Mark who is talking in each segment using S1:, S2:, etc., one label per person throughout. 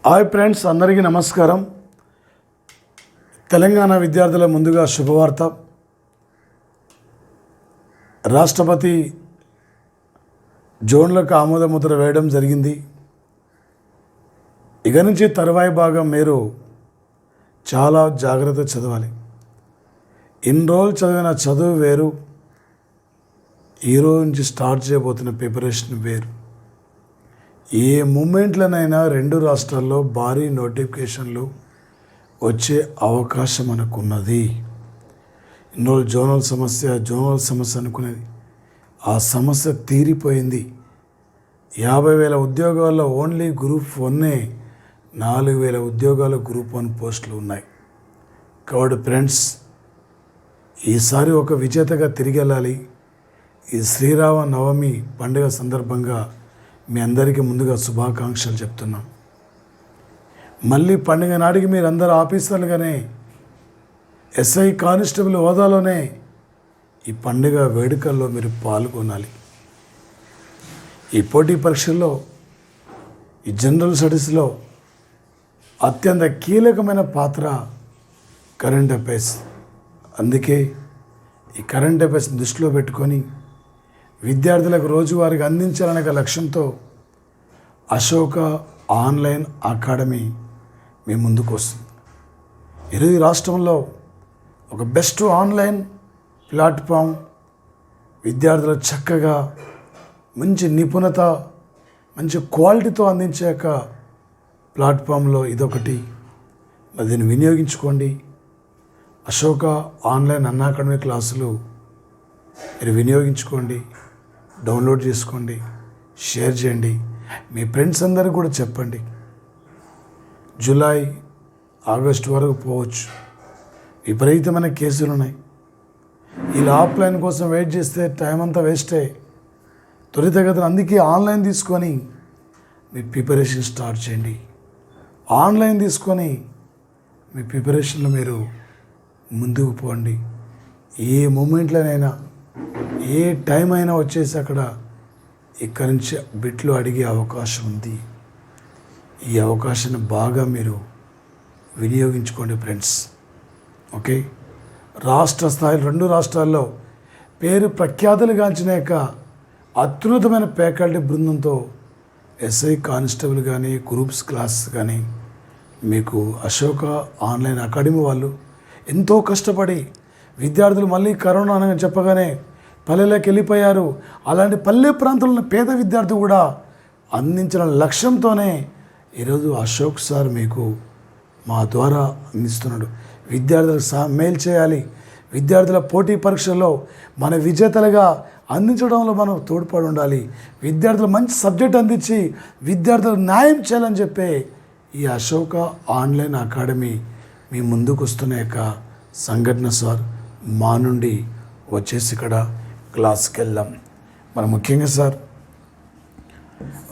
S1: Hi friends, అందరికీ నమస్కారం. తెలంగాణ విద్యార్థుల ముందుగా శుభవార్త. రాష్ట్రపతి జోన్లకు ఆమోదముద్ర వేయడం జరిగింది. ఇక నుంచి తరువాయి భాగం మీరు చాలా జాగ్రత్త చదవాలి. ఇన్ని రోజులు చదివిన చదువు వేరు, ఈరోజు నుంచి స్టార్ట్ చేయబోతున్న ప్రిపరేషన్ వేరు. ఏ మూమెంట్లనైనా రెండు రాష్ట్రాల్లో భారీ నోటిఫికేషన్లు వచ్చే అవకాశం మనకున్నది. ఇన్ని రోజులు జోనల్ సమస్య అనుకునేది, ఆ సమస్య తీరిపోయింది. 50,000 ఉద్యోగాల్లో ఓన్లీ గ్రూప్ 1 4,000 ఉద్యోగాలు గ్రూప్ 1 పోస్టులు ఉన్నాయి. కాబట్టి ఫ్రెండ్స్, ఈసారి ఒక విజేతగా తిరిగి వెళ్ళాలి. ఈ శ్రీరామ నవమి పండుగ సందర్భంగా మీ అందరికీ ముందుగా శుభాకాంక్షలు చెప్తున్నాం. మళ్ళీ పండుగ నాటికి మీరందరూ ఆఫీసర్లుగానే, ఎస్ఐ కానిస్టేబుల్ హోదాలోనే ఈ పండుగ వేడుకల్లో మీరు పాల్గొనాలి. ఈ పోటీ పరీక్షల్లో, ఈ జనరల్ స్టడీస్లో అత్యంత కీలకమైన పాత్ర కరెంట్ అఫైర్స్. అందుకే ఈ కరెంట్ అఫైర్స్ దృష్టిలో పెట్టుకొని విద్యార్థులకు రోజువారీగా అందించాలనే లక్ష్యంతో అశోక ఆన్లైన్ అకాడమీ మీ ముందుకు వస్తుంది. ఈరోజు రాష్ట్రంలో ఒక బెస్ట్ ఆన్లైన్ ప్లాట్ఫామ్, విద్యార్థులు చక్కగా మంచి నిపుణత, మంచి క్వాలిటీతో అందించే ప్లాట్ఫామ్లో ఇదొకటి. మరి దీన్ని వినియోగించుకోండి. అశోక ఆన్లైన్ అకాడమీ క్లాసులు మీరు వినియోగించుకోండి, డౌన్లోడ్ చేసుకోండి, షేర్ చేయండి, మీ ఫ్రెండ్స్ అందరికీ కూడా చెప్పండి. జూలై, ఆగస్టు వరకు పోవచ్చు. విపరీతమైన కేసులు ఉన్నాయి. ఇలా ఆఫ్లైన్ కోసం వెయిట్ చేస్తే టైం అంతా వేస్టే. త్వరితగతిన అందుకే ఆన్లైన్ తీసుకొని మీ ప్రిపరేషన్ స్టార్ట్ చేయండి. ఆన్లైన్ తీసుకొని మీ ప్రిపరేషన్లో మీరు ముందుకు పోండి. ఏ మూమెంట్లోనైనా, ఏ టైం అయినా వచ్చేసి అక్కడ ఇక్కడి నుంచి బిట్లు అడిగే అవకాశం ఉంది. ఈ అవకాశాన్ని బాగా మీరు వినియోగించుకోండి ఫ్రెండ్స్. ఓకే, రాష్ట్ర స్థాయి 2 రాష్ట్రాల్లో పేరు ప్రఖ్యాతులు గాంచిన అత్యున్నతమైన ఫ్యాకల్టీ బృందంతో ఎస్ఐ కానిస్టేబుల్ కానీ, గ్రూప్స్ క్లాస్ కానీ మీకు అశోక ఆన్లైన్ అకాడమీ వాళ్ళు ఎంతో కష్టపడి, విద్యార్థులు మళ్ళీ కరోనా అని చెప్పగానే పల్లెలకు వెళ్ళిపోయారు. అలాంటి పల్లె ప్రాంతంలో పేద విద్యార్థి కూడా అందించిన లక్ష్యంతోనే ఈరోజు అశోక్ సార్ మీకు మా ద్వారా అందిస్తున్నాడు. విద్యార్థులకు మేలు చేయాలి. విద్యార్థుల పోటీ పరీక్షల్లో మన విజేతలుగా అందించడంలో మనం తోడ్పడి ఉండాలి. విద్యార్థులు మంచి సబ్జెక్ట్ అందించి విద్యార్థులకు న్యాయం చేయాలని చెప్పే ఈ అశోక ఆన్లైన్ అకాడమీ మీ ముందుకు వస్తున్న సంఘటన సార్ మా నుండి వచ్చేసి ఇక్కడ క్లాస్కి వెళ్దాం. మనం ముఖ్యంగా సార్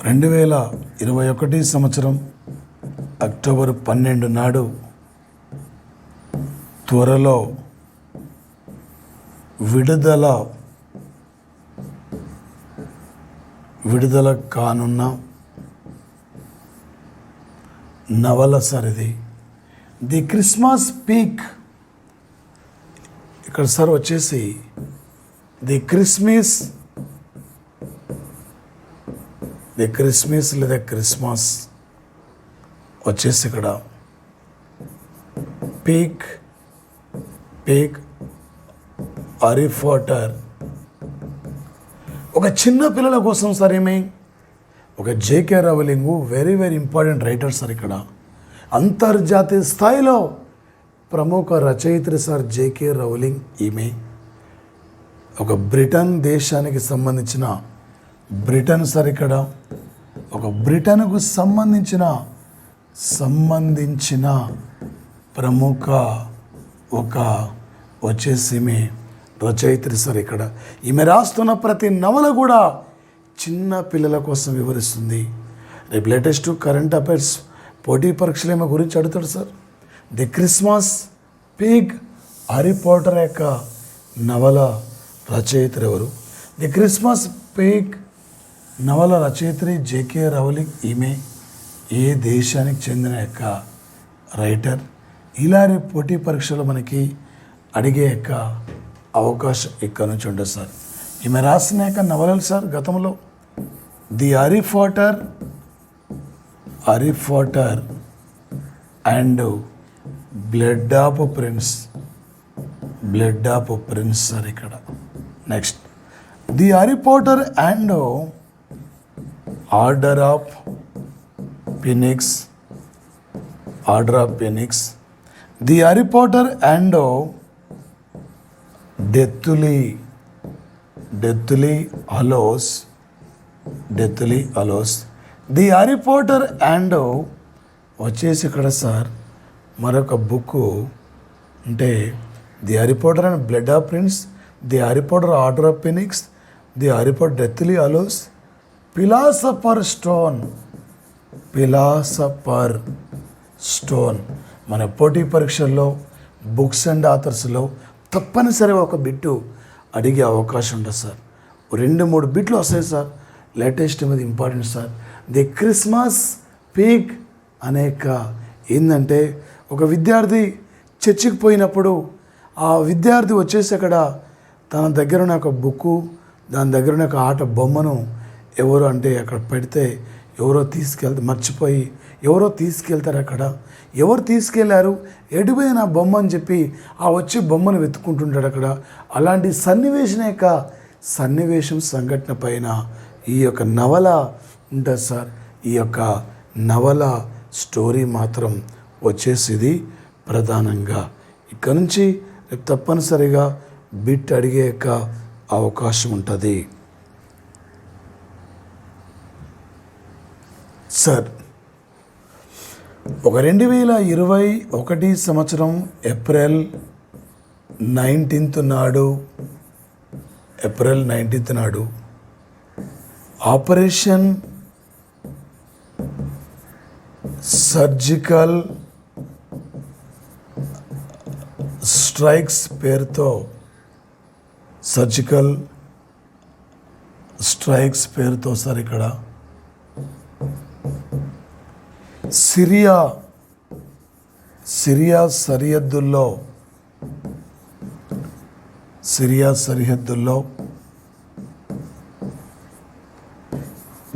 S1: 2021 సంవత్సరం అక్టోబర్ 12 నాడు త్వరలో విడుదల కానున్న నవల సార్ ఇది. The Christmas peak. ఇక్కడ సార్ వచ్చేసి ది క్రిస్మస్ లేదా క్రిస్మస్ వచ్చేసి ఇక్కడ పీక్ హ్యారీ పాటర్. ఒక చిన్న పిల్లల కోసం సార్ ఒక JK Rowling very important writer sir. ఇక్కడ అంతర్జాతీయ స్థాయిలో ప్రముఖ రచయిత్రి సార్ జేకే రౌలింగ్. ఈమె ఒక బ్రిటన్ దేశానికి సంబంధించిన సార్. ఇక్కడ ఒక బ్రిటన్కు సంబంధించిన ప్రముఖ వచ్చేసి ఈమె రచయిత్రి సార్. ఇక్కడ ఈమె రాస్తున్న ప్రతి నవల కూడా చిన్న పిల్లల కోసం వివరిస్తుంది. రేపు లేటెస్ట్ కరెంట్ అఫైర్స్ పోటీ పరీక్షలు ఏమో గురించి అడుగుతాడు sir. The Christmas peak Harry Potter నవల రచయిత్రి ఎవరు? ది క్రిస్మస్ పీక్ నవల రచయిత్రి జేకే రౌలింగ్. ఈమె ఏ దేశానికి చెందిన యొక్క రైటర్, ఇలా రేపు పోటీ పరీక్షలో మనకి అడిగే యొక్క అవకాశం ఇక్కడ నుంచి ఉండదు సార్. ఈమె రాసిన యొక్క నవలలు సార్ గతంలో the Harry Potter and blood of prince sir ఇక్కడ. Next the Harry Potter and order of Phoenix, the Harry Potter and deathly Hallows, the Harry Potter and వచ్చేసి ఇక్కడ సార్ మరొక బుక్ అంటే the Harry Potter and blood of prince, the Harry Potter order of Phoenix, the Harry Potter deathly Hallows, philosopher stone. మన పోటీ పరీక్షల్లో books and ఆథర్స్లో తప్పనిసరిగా ఒక bit అడిగే అవకాశం ఉంటుంది సార్. 2-3 బిట్లు వస్తాయి సార్. లేటెస్ట్ మీద important sir. The Christmas Pig అనేక ఏంటంటే ఒక విద్యార్థి చర్చికి పోయినప్పుడు ఆ విద్యార్థి వచ్చేసి అక్కడ తన దగ్గర ఉన్న ఒక బుక్కు, దాని దగ్గర ఉన్న ఒక ఆట బొమ్మను ఎవరు అంటే అక్కడ పెడితే మర్చిపోయి ఎవరో తీసుకెళ్తారు. అక్కడ ఎవరు తీసుకెళ్లారు, ఎడిపోయిన బొమ్మ అని చెప్పి ఆ వచ్చి బొమ్మను వెతుక్కుంటుంటాడు అక్కడ. అలాంటి సన్నివేశం సంఘటన పైన ఈ యొక్క నవల ఉంటుంది సార్. ఈ యొక్క నవల స్టోరీ మాత్రం వచ్చేసి ఇది ప్రధానంగా ఇక్కడ నుంచి తప్పనిసరిగా బిట్ అడిగే యొక్క అవకాశం ఉంటుంది సార్. ఒక 2021 సంవత్సరం ఏప్రిల్ 19 నాడు ఆపరేషన్ సర్జికల్ స్ట్రైక్స్ పేరుతో సార్ ఇక్కడ సిరియా సరిహద్దుల్లో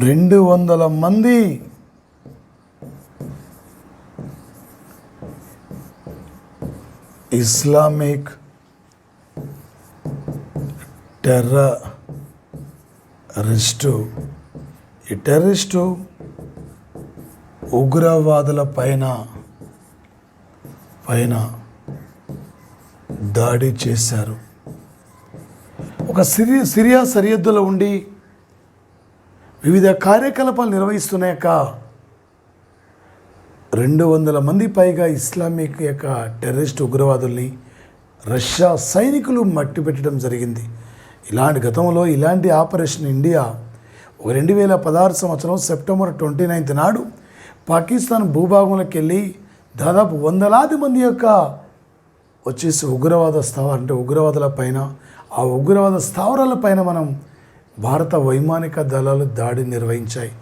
S1: 200 మంది ఇస్లామిక్ టెర్రరిస్టు ఉగ్రవాదుల పైన దాడి చేశారు. ఒక సిరియా సరిహద్దులో ఉండి వివిధ కార్యకలాపాలు నిర్వహిస్తున్నాక 200 మంది పైగా ఇస్లామిక్ యొక్క టెర్రరిస్ట్ ఉగ్రవాదుల్ని రష్యా సైనికులు మట్టిపెట్టడం జరిగింది. గతంలో ఇలాంటి ఆపరేషన్ ఇండియా 2016 సంవత్సరం సెప్టెంబర్ 29 నాడు పాకిస్తాన్ భూభాగంలోకి వెళ్ళి దాదాపు 100లాది మంది యొక్క వచ్చేసి ఉగ్రవాదుల పైన ఆ ఉగ్రవాద స్థావరాల పైన మనం భారత వైమానిక దళాలు దాడి నిర్వహించాయి.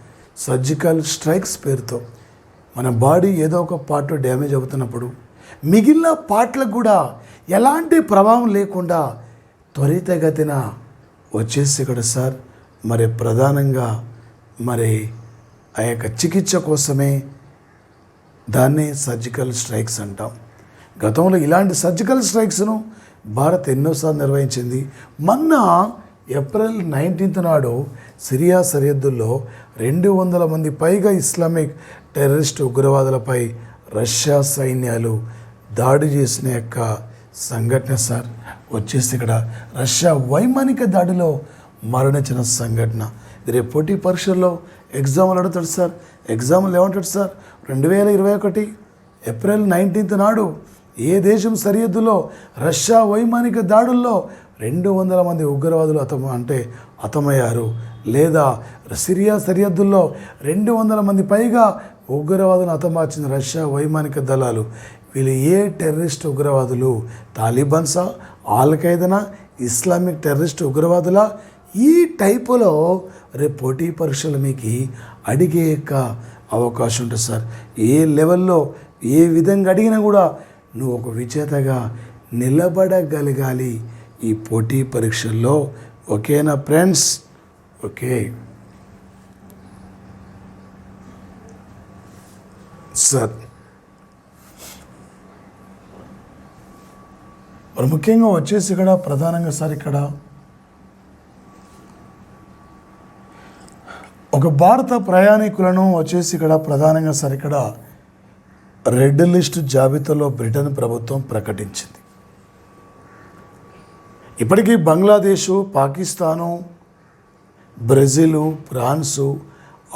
S1: సర్జికల్ స్ట్రైక్స్ పేరుతో మన బాడీ ఏదో ఒక పార్ట్ డ్యామేజ్ అవుతున్నప్పుడు మిగిలిన పార్ట్లకు కూడా ఎలాంటి ప్రభావం లేకుండా త్వరితగతిన వచ్చేసి ఇక్కడ సార్ మరి ప్రధానంగా మరి ఆ యొక్క చికిత్స కోసమే దాన్ని సర్జికల్ స్ట్రైక్స్ అంటాం. గతంలో ఇలాంటి సర్జికల్ స్ట్రైక్స్ను భారత్ ఎన్నోసార్లు నిర్వహించింది. మొన్న ఏప్రిల్ 19 నాడు సిరియా సరిహద్దుల్లో 200 మంది పైగా ఇస్లామిక్ టెర్రరిస్ట్ ఉగ్రవాదులపై రష్యా సైన్యాలు దాడి చేసిన యొక్క సంఘటన సార్ వచ్చేసి ఇక్కడ రష్యా వైమానిక దాడిలో మరణించిన సంఘటన. రేపు పోటీ పరీక్షల్లో ఎగ్జామ్లు అడుగుతాడు సార్. ఎగ్జామ్లు ఏమంటాడు సార్, 2021 ఏప్రిల్ 19 నాడు ఏ దేశం సరిహద్దులో రష్యా వైమానిక దాడుల్లో 200 మంది ఉగ్రవాదులు హతమయ్యారు, లేదా సిరియా సరిహద్దుల్లో 200 మంది పైగా ఉగ్రవాదులను హతమార్చిన రష్యా వైమానిక దళాలు. వీళ్ళు ఏ టెర్రరిస్ట్ ఉగ్రవాదులు? తాలిబాన్సా, ఆల్-ఖైదానా, ఇస్లామిక్ టెర్రరిస్ట్ ఉగ్రవాదులా? ఈ టైపులో రేపు పోటీ పరీక్షలు మీకు అడిగే యొక్క అవకాశం ఉంటుంది సార్. ఏ లెవెల్లో ఏ విధంగా అడిగినా కూడా నువ్వు ఒక విజేతగా నిలబడగలగాలి ఈ పోటీ పరీక్షల్లో. ఓకేనా ఫ్రెండ్స్? Okay sir. మరి ముఖ్యంగా వచ్చేసి ఇక్కడ ప్రధానంగా సార్ ఇక్కడ ఒక భారత ప్రయాణికులను వచ్చేసి ఇక్కడ ప్రధానంగా సార్ ఇక్కడ రెడ్ లిస్ట్ జాబితాలో బ్రిటన్ ప్రభుత్వం ప్రకటించింది. ఇప్పటికీ బంగ్లాదేశు, పాకిస్తాను, బ్రెజిలు, ఫ్రాన్సు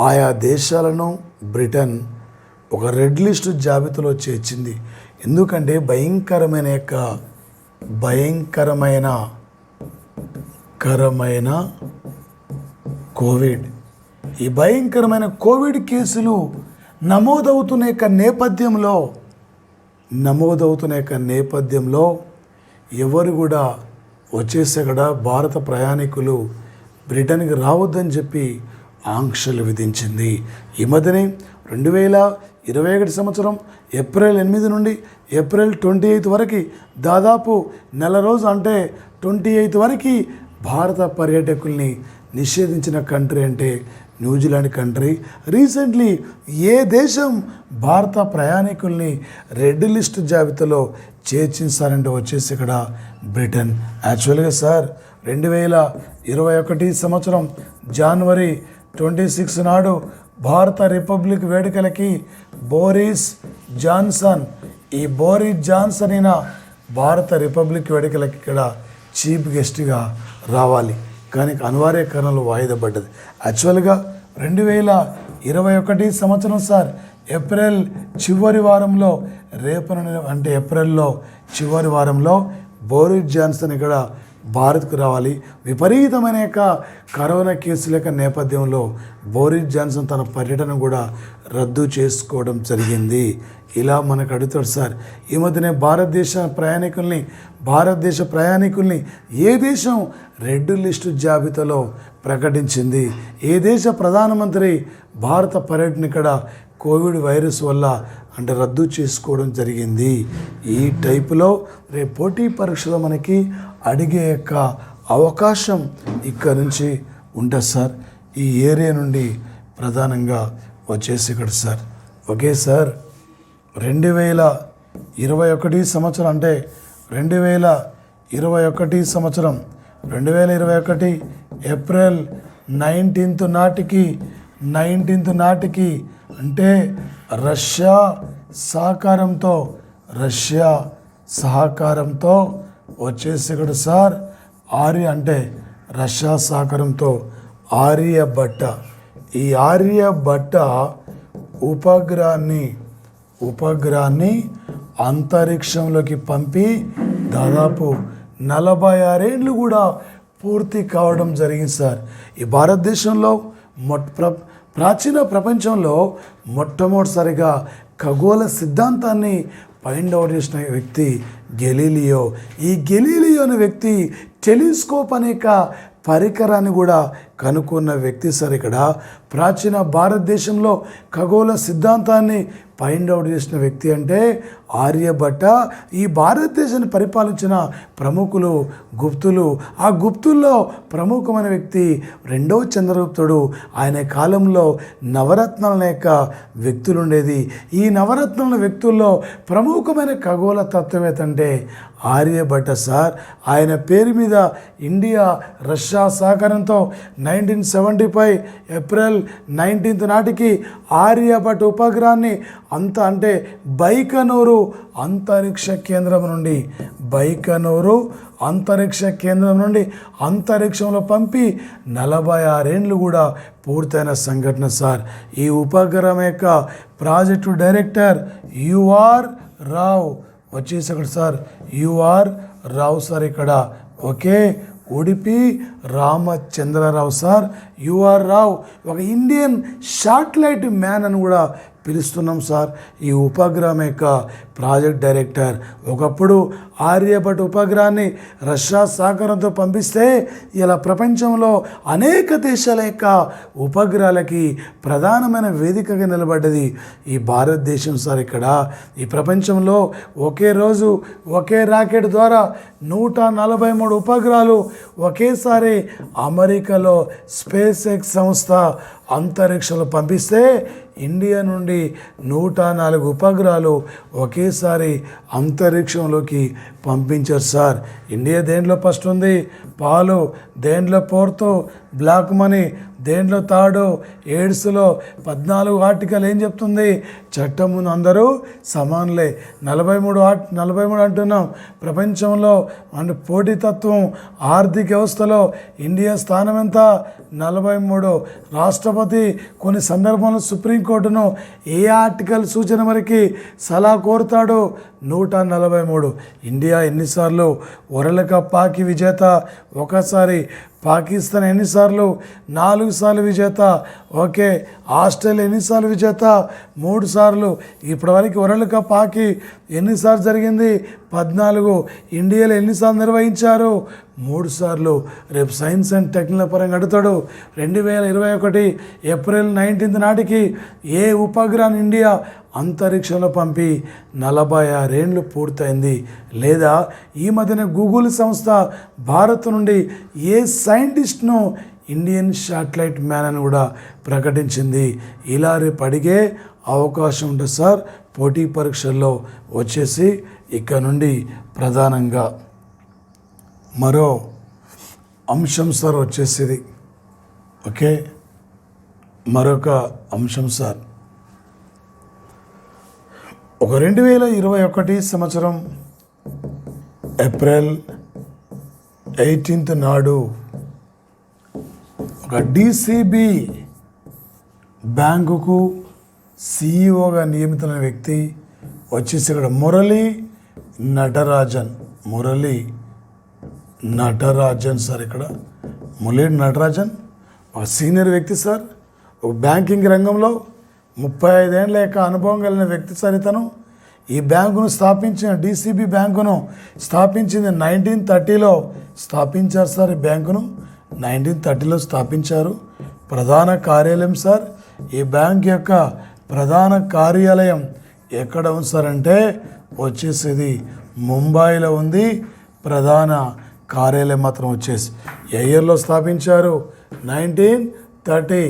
S1: ఆయా దేశాలను బ్రిటన్ ఒక రెడ్ లిస్ట్ జాబితాలో చేర్చింది. ఎందుకంటే భయంకరమైన కోవిడ్, ఈ భయంకరమైన కోవిడ్ కేసులు నమోదవుతున్న నేపథ్యంలో ఎవరు కూడా వచ్చేసి అక్కడ భారత ప్రయాణికులు బ్రిటన్కి రావద్దని చెప్పి ఆంక్షలు విధించింది. ఈ మధ్యనే 2021 సంవత్సరం ఏప్రిల్ 8 నుండి ఏప్రిల్ 28 వరకు దాదాపు నెల రోజు అంటే 28 వరకు భారత పర్యాటకుల్ని నిషేధించిన కంట్రీ అంటే న్యూజిలాండ్ కంట్రీ. రీసెంట్లీ ఏ దేశం భారత ప్రయాణికుల్ని రెడ్ లిస్ట్ జాబితాలో చేర్చించారంటే వచ్చేసి ఇక్కడ బ్రిటన్. యాక్చువల్గా సార్ 2021 సంవత్సరం జనవరి 26 నాడు భారత రిపబ్లిక్ వేడుకలకి బోరిస్ జాన్సన్ అయిన భారత రిపబ్లిక్ వేడుకలకి ఇక్కడ చీఫ్ గెస్ట్గా రావాలి, కానీ అనివార్య కారణాలు వాయిదా పడ్డది. యాక్చువల్గా 2021 సంవత్సరం సార్ ఏప్రిల్ చివరి వారంలో అంటే ఏప్రిల్లో చివరి వారంలో బోరిస్ జాన్సన్ ఇక్కడ భారత్కు రావాలి. విపరీతమైన కరోనా కేసుల నేపథ్యంలో బోరిస్ జాన్సన్ తన పర్యటన కూడా రద్దు చేసుకోవడం జరిగింది. ఇలా మనకు అడుగుతాడు సార్. ఈ మధ్యనే భారతదేశ ప్రయాణికుల్ని ఏ దేశం రెడ్ లిస్టు జాబితాలో ప్రకటించింది? ఏ దేశ ప్రధానమంత్రి భారత పర్యటన ఇక్కడ కోవిడ్ వైరస్ వల్ల అంటే రద్దు చేసుకోవడం జరిగింది? ఈ టైపులో రేపు పోటీ పరీక్షలో మనకి అడిగే అవకాశం ఇక్కడ నుంచి ఉంటుంది సార్. ఈ ఏరియా నుండి ప్రధానంగా వచ్చేసి ఇక్కడ సార్. ఓకే సార్, 2021 సంవత్సరం అంటే 2021 సంవత్సరం 2021 ఏప్రిల్ 19 నాటికి అంటే రష్యా సహకారంతో వచ్చేసి ఇక్కడ సార్ రష్యా సహకారంతో ఈ ఆర్యభట్ట ఉపగ్రహాన్ని అంతరిక్షంలోకి పంపి దాదాపు 46 ఏళ్ళు కూడా పూర్తి కావడం జరిగింది సార్. ఈ భారతదేశంలో ప్రాచీన ప్రపంచంలో మొట్టమొదటిసారిగా ఖగోళ సిద్ధాంతాన్ని ఫైండ్ అవుట్ చేసిన వ్యక్తి గెలీలియో. ఈ గెలీలియో అనే వ్యక్తి టెలిస్కోప్ అనే పరికరాన్ని కూడా కనుక్కున్న వ్యక్తి సార్. ఇక్కడ ప్రాచీన భారతదేశంలో ఖగోళ సిద్ధాంతాన్ని ఫైండ్ అవుట్ చేసిన వ్యక్తి అంటే ఆర్యభట్ట. ఈ భారతదేశాన్ని పరిపాలించిన ప్రముఖులు గుప్తులు. ఆ గుప్తుల్లో ప్రముఖమైన వ్యక్తి రెండవ చంద్రగుప్తుడు. ఆయన కాలంలో నవరత్నాల వ్యక్తులు ఉండేది. ఈ నవరత్నాల వ్యక్తుల్లో ప్రముఖమైన ఖగోళ తత్వవేత్త అంటే ఆర్యభట్ట సార్. ఆయన పేరు మీద ఇండియా రష్యా సహకారంతో 1975 ఏప్రిల్ 19 నాటికి ఆర్యభట్ట ఉపగ్రహాన్ని బైకనూరు అంతరిక్ష కేంద్రం నుండి అంతరిక్షంలో పంపి 46 ఏళ్ళు కూడా పూర్తయిన సంఘటన సార్. ఈ ఉపగ్రహం ప్రాజెక్టు డైరెక్టర్ యుఆర్ రావ్ వచ్చేసి అక్కడ సార్ యుఆర్ రావు సార్ ఇక్కడ. Okay, Udupi Ramachandra Rao sir. UR Rao ఒక ఇండియన్ శాటిలైట్ మ్యాన్ అని కూడా పిలుస్తున్నాం సార్. ఈ ఉపగ్రహం ప్రాజెక్ట్ డైరెక్టర్. ఒకప్పుడు ఆర్యభట్ ఉపగ్రహాన్ని రష్యా సహకారంతో పంపిస్తే ఇలా ప్రపంచంలో అనేక దేశాల యొక్క ఉపగ్రహాలకి ప్రధానమైన వేదికగా నిలబడ్డది ఈ భారతదేశం సార్. ఇక్కడ ఈ ప్రపంచంలో ఒకే రోజు ఒకే రాకెట్ ద్వారా 143 ఉపగ్రహాలు ఒకేసారి అమెరికాలో స్పేస్ ఎక్స్ సంస్థ అంతరిక్షంలో పంపిస్తే ఇండియా నుండి 104 ఉపగ్రహాలు ఒకేసారి అంతరిక్షంలోకి పంపించారు సార్. ఇండియా దేంట్లో ఫస్ట్ ఉంది? పాలు, దేంట్లో ఫోర్త్ బ్లాక్ మనీ, దేంట్లో థర్డు ఎయిడ్స్లో 14 ఆర్టికల్ ఏం చెప్తుంది? చట్టం ముందు అందరూ సమానులే. 43 అంటున్నాం. ప్రపంచంలో అంటే పోటీతత్వం ఆర్థిక వ్యవస్థలో ఇండియా స్థానం ఎంత? 43. రాష్ట్రపతి కొన్ని సందర్భంలో సుప్రీంకోర్టును ఏ ఆర్టికల్ సూచన వరకు సలహా కోరుతాడు? 143. ఇండియా ఎన్నిసార్లు వరల్డ్ కప్ హాకీ విజేత? ఒకసారి. పాకిస్తాన్ ఎన్నిసార్లు? 4 సార్లు విజేత. ఓకే. ఆస్ట్రేలియా ఎన్నిసార్లు విజేత? 3 సార్లు. ఇప్పటివరకు వరల్డ్ కప్ హాకీ ఎన్నిసార్లు జరిగింది? 14. ఇండియాలో ఎన్నిసార్లు నిర్వహించారు? 3 సార్లు. రేపు సైన్స్ అండ్ టెక్నాలజీ పరంగా అడుగుతాడు. 2021 ఏప్రిల్ 19 నాటికి ఏ ఉపగ్రహాన్ని ఇండియా అంతరిక్షంలో పంపి 46 ఏళ్ళు పూర్తయింది? లేదా ఈ మధ్యన గూగుల్ సంస్థ భారత్ నుండి ఏ సైంటిస్ట్ను ఇండియన్ శాటిలైట్ మ్యాన్ అని కూడా ప్రకటించింది? ఇలా రేపు అడిగే అవకాశం ఉంటుంది సార్ పోటీ పరీక్షల్లో. వచ్చేసి ఇక్కడ నుండి ప్రధానంగా మరో అంశం సార్ వచ్చేసేది. ఓకే, మరొక అంశం సార్. ఒక 2021 సంవత్సరం ఏప్రిల్ 18 నాడు ఒక డిసిబి బ్యాంకుకు సిఇఓగా నియమితున్న వ్యక్తి వచ్చేసి ఇక్కడ మురళీ నటరాజన్ సార్. ఇక్కడ మురళీ నటరాజన్ ఒక సీనియర్ వ్యక్తి సార్. ఒక బ్యాంకింగ్ రంగంలో 35 ఏళ్ళ యొక్క అనుభవం కలిగిన వ్యక్తి సార్ ఇతను. ఈ బ్యాంకును స్థాపించిన డిసిబి బ్యాంకును స్థాపించింది 1930లో స్థాపించారు సార్. ఈ బ్యాంకును 1930లో స్థాపించారు. ప్రధాన కార్యాలయం సార్, ఈ బ్యాంక్ యొక్క ప్రధాన కార్యాలయం ఎక్కడ ఉంది సార్ అంటే వచ్చేసేది ముంబైలో ఉంది. ప్రధాన కార్యాలయం మాత్రం వచ్చేసి ఏ ఇయర్లో స్థాపించారు? 1930.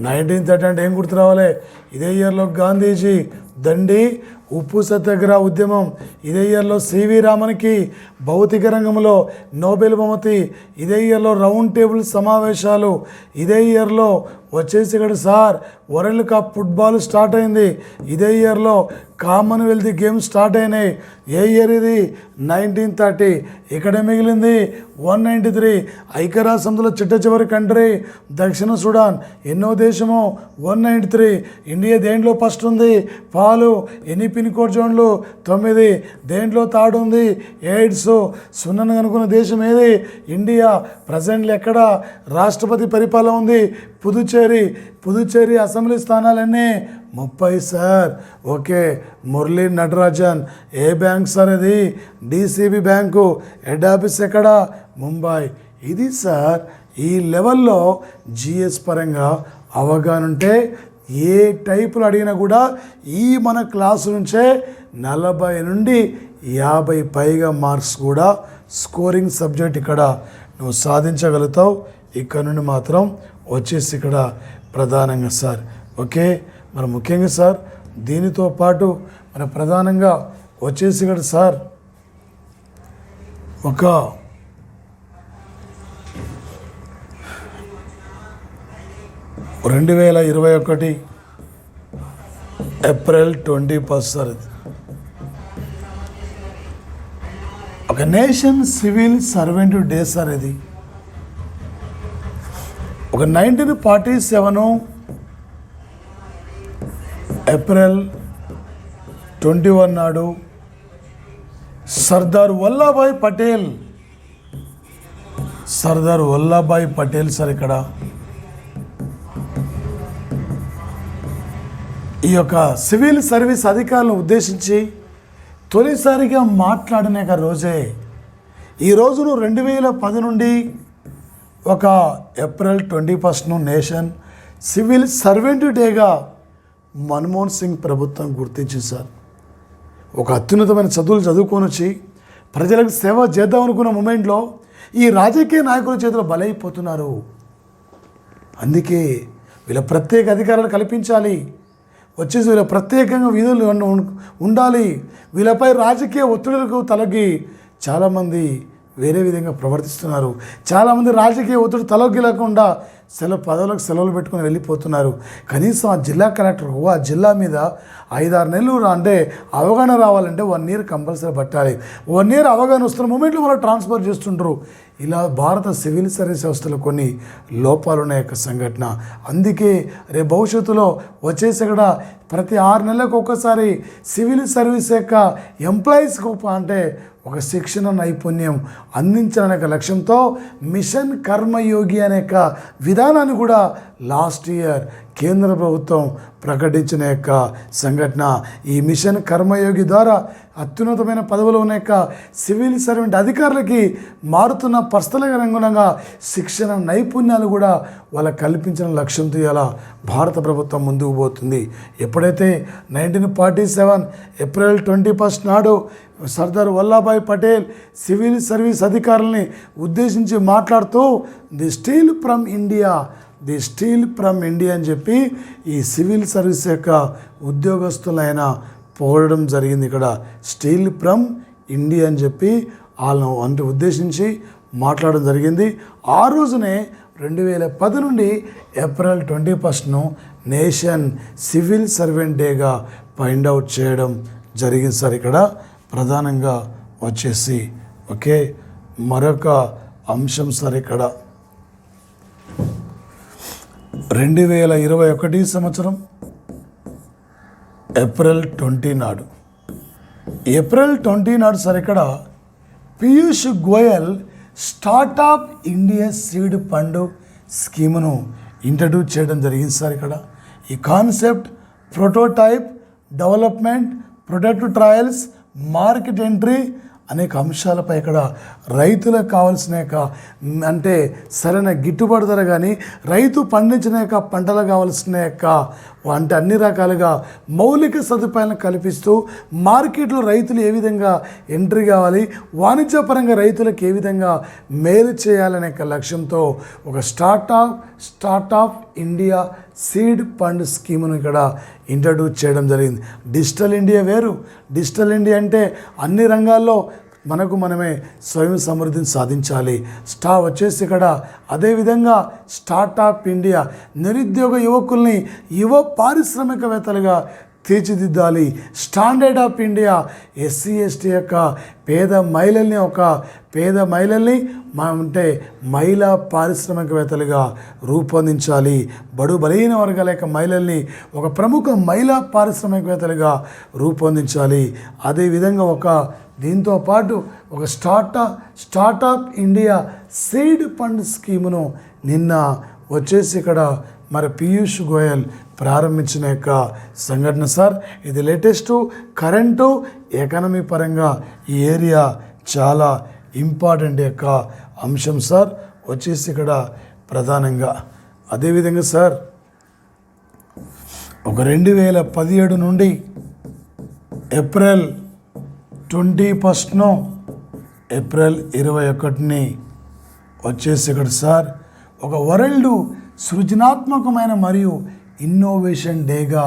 S1: 1930 అంటే ఏం గుర్తు రావాలి? ఇదే ఇయర్లో గాంధీజీ దండి ఉప్పు సత్యాగ్రహ ఉద్యమం, ఇదే ఇయర్లో సివి రామన్కి భౌతిక రంగంలో నోబెల్ బహుమతి, ఇదే ఇయర్లో రౌండ్ టేబుల్ సమావేశాలు, ఇదే ఇయర్లో వచ్చేసి ఇక్కడ sir world cup football start అయింది, ఇదే ఇయర్లో కామన్వెల్త్ గేమ్స్ స్టార్ట్ అయినాయి. ఏ ఇయర్ ఇది? 1930. ఇక్కడ మిగిలింది 193. ఐక్యరాజ్యసమితిలో చిట్ట చివరి కంట్రీ దక్షిణ సుడాన్. ఎన్నో దేశము? 193. ఇండియా దేంట్లో ఫస్ట్ ఉంది? పాలు. ఎన్ని పిన్ కోడ్ జోన్లు? 9. దేంట్లో థర్డ్ ఉంది? ఎయిడ్స్. సున్నను కనుక్కున్న దేశం ఏది? ఇండియా. ప్రజెంట్లు ఎక్కడ రాష్ట్రపతి పరిపాలన ఉంది? పుదుచ్చేరి అసెంబ్లీ స్థానాలన్నీ 30 సార్. ఓకే. మురళీ నటరాజన్ ఏ బ్యాంక్ సార్ ఇది? DCB bank. హెడ్ ఆఫీస్ ఎక్కడ? ముంబై. ఇది సార్ ఈ లెవెల్లో జిఎస్ పరంగా అవగాహన ఉంటే ఏ టైపులు అడిగినా కూడా ఈ మన క్లాసు నుంచే 40 నుండి 50 పైగా మార్క్స్ కూడా స్కోరింగ్ సబ్జెక్ట్ ఇక్కడ నువ్వు సాధించగలుగుతావు. ఇక్కడ నుండి మాత్రం వచ్చేసి ఇక్కడ ప్రధానంగా సార్. ఓకే, మరి ముఖ్యంగా సార్ దీనితో పాటు మన ప్రధానంగా వచ్చేసి ఇక్కడ సార్ ఒక 2021 ఏప్రిల్ 21 సార్ ఇది ఒక nation civil servant day sir. ఇది ఒక 1947 ఏప్రిల్ 21 నాడు సర్దార్ వల్లభాయ్ పటేల్ సార్ ఇక్కడ ఈ యొక్క సివిల్ సర్వీస్ అధికారులను ఉద్దేశించి తొలిసారిగా మాట్లాడిన రోజే ఈ రోజును 2010 నుండి ఒక ఏప్రిల్ 21ను నేషన్ సివిల్ సర్వెంట్ డేగా మన్మోహన్ సింగ్ ప్రభుత్వం గుర్తించింది సార్. ఒక అత్యున్నతమైన చదువులు చదువుకొని వచ్చి ప్రజలకు సేవ చేద్దాం అనుకున్న మూమెంట్లో ఈ రాజకీయ నాయకుల చేతిలో బలైపోతున్నారు. అందుకే వీళ్ళ ప్రత్యేక అధికారాలు కల్పించాలి, వీళ్ళ ప్రత్యేకంగా విధులు ఉండాలి. వీళ్ళపై రాజకీయ ఒత్తిడులకు తలగి చాలామంది వేరే విధంగా ప్రవర్తిస్తున్నారు. చాలామంది రాజకీయ ఒత్తిడి తలొగ్గిలేకుండా పదవులకు సెలవులు పెట్టుకుని వెళ్ళిపోతున్నారు. కనీసం ఆ జిల్లా కలెక్టర్ ఆ జిల్లా మీద 5-6 నెలలు అంటే అవగాహన రావాలంటే 1 ఇయర్ కంపల్సరీ పట్టాలి. 1 ఇయర్ అవగాహన వస్తున్న మూమెంట్లో మనం ట్రాన్స్ఫర్ చేస్తుంటారు. ఇలా భారత సివిల్ సర్వీస్ వ్యవస్థలో కొన్ని లోపాలు ఉన్న యొక్క సంఘటన. అందుకే రేపు భవిష్యత్తులో వచ్చేసి కూడా ప్రతి 6 నెలలకు ఒక్కసారి సివిల్ సర్వీస్ యొక్క ఎంప్లాయీస్ అంటే ఒక శిక్షణ నైపుణ్యం అందించాలనే లక్ష్యంతో మిషన్ కర్మయోగి అనే విధానాన్ని కూడా లాస్ట్ ఇయర్ కేంద్ర ప్రభుత్వం ప్రకటించిన యొక్క సంఘటన. ఈ మిషన్ కర్మయోగి ద్వారా అత్యున్నతమైన పదవులు ఉన్న యొక్క సివిల్ సర్వెంట్ అధికారులకి మారుతున్న పరిస్థితులకు అనుగుణంగా శిక్షణ నైపుణ్యాలు కూడా వాళ్ళకి కల్పించిన లక్ష్యంతో ఇలా భారత ప్రభుత్వం ముందుకు పోతుంది. ఎప్పుడైతే 1947 ఏప్రిల్ 21 నాడు సర్దార్ వల్లభాయ్ పటేల్ సివిల్ సర్వీస్ అధికారులని ఉద్దేశించి మాట్లాడుతూ ది స్టీల్ ఫ్రమ్ ఇండియా అని చెప్పి ఈ సివిల్ సర్వీస్ యొక్క ఉద్యోగస్తులైన పొగడడం జరిగింది. ఇక్కడ స్టీల్ ఫ్రమ్ ఇండియా అని చెప్పి వాళ్ళను అంటే ఉద్దేశించి మాట్లాడడం జరిగింది. ఆ రోజునే 2010 నుండి ఏప్రిల్ 21ను నేషన్ సివిల్ సర్వెంట్ డేగా ఫైండ్ అవుట్ చేయడం జరిగింది సార్. ఇక్కడ ప్రధానంగా వచ్చేసి మరొక అంశం సార్. ఇక్కడ 2021 సంవత్సరం ఏప్రిల్ 20 నాడు సార్ ఇక్కడ Piyush Goyal startup India seed fund స్కీమును ఇంట్రడ్యూస్ చేయడం జరిగింది సార్. ఇక్కడ ఈ concept prototype development, product trials, market entry అనేక అంశాలపై ఇక్కడ రైతులకు కావాల్సిన అంటే సరైన గిట్టుబాటు ధర కానీ రైతు పండించిన పంటలకు కావాల్సిన అంటే అన్ని రకాలుగా మౌలిక సదుపాయాలను కల్పిస్తూ మార్కెట్లో రైతులు ఏ విధంగా ఎంట్రీ కావాలి, వాణిజ్యపరంగా రైతులకు ఏ విధంగా మేలు చేయాలనే లక్ష్యంతో ఒక స్టార్టప్ ఇండియా సీడ్ ఫండ్ స్కీమును ఇక్కడ ఇంట్రడ్యూస్ చేయడం జరిగింది. డిజిటల్ ఇండియా వేరు. డిజిటల్ ఇండియా అంటే అన్ని రంగాల్లో మనమే స్వయం సమృద్ధిని సాధించాలి. వచ్చేసి ఇక్కడ అదేవిధంగా స్టార్టప్ ఇండియా నిరుద్యోగ యువకుల్ని పారిశ్రామికవేత్తలుగా తీర్చిదిద్దాలి. Standard of India SC ST యొక్క పేద మహిళల్ని అంటే మహిళా పారిశ్రామికవేత్తలుగా రూపొందించాలి. బలహీన వర్గాల యొక్క మహిళల్ని ఒక ప్రముఖ మహిళా పారిశ్రామికవేత్తలుగా రూపొందించాలి. అదేవిధంగా దీంతో పాటు ఒక స్టార్టప్ ఇండియా సీడ్ ఫండ్ స్కీమును నిన్న వచ్చేసి ఇక్కడ పీయూష్ గోయల్ ప్రారంభించిన యొక్క సంఘటన సార్. ఇది లేటెస్ట్ కరెంటు ఎకానమీ పరంగా ఈ ఏరియా చాలా ఇంపార్టెంట్ యొక్క అంశం సార్. వచ్చేసి ఇక్కడ ప్రధానంగా అదేవిధంగా సార్ 2017 నుండి ఏప్రిల్ 21ను ఏప్రిల్ 21ని వచ్చేసి ఇక్కడ సార్ ఒక వరల్డ్ సృజనాత్మకమైన మరియు ఇన్నోవేషన్ డేగా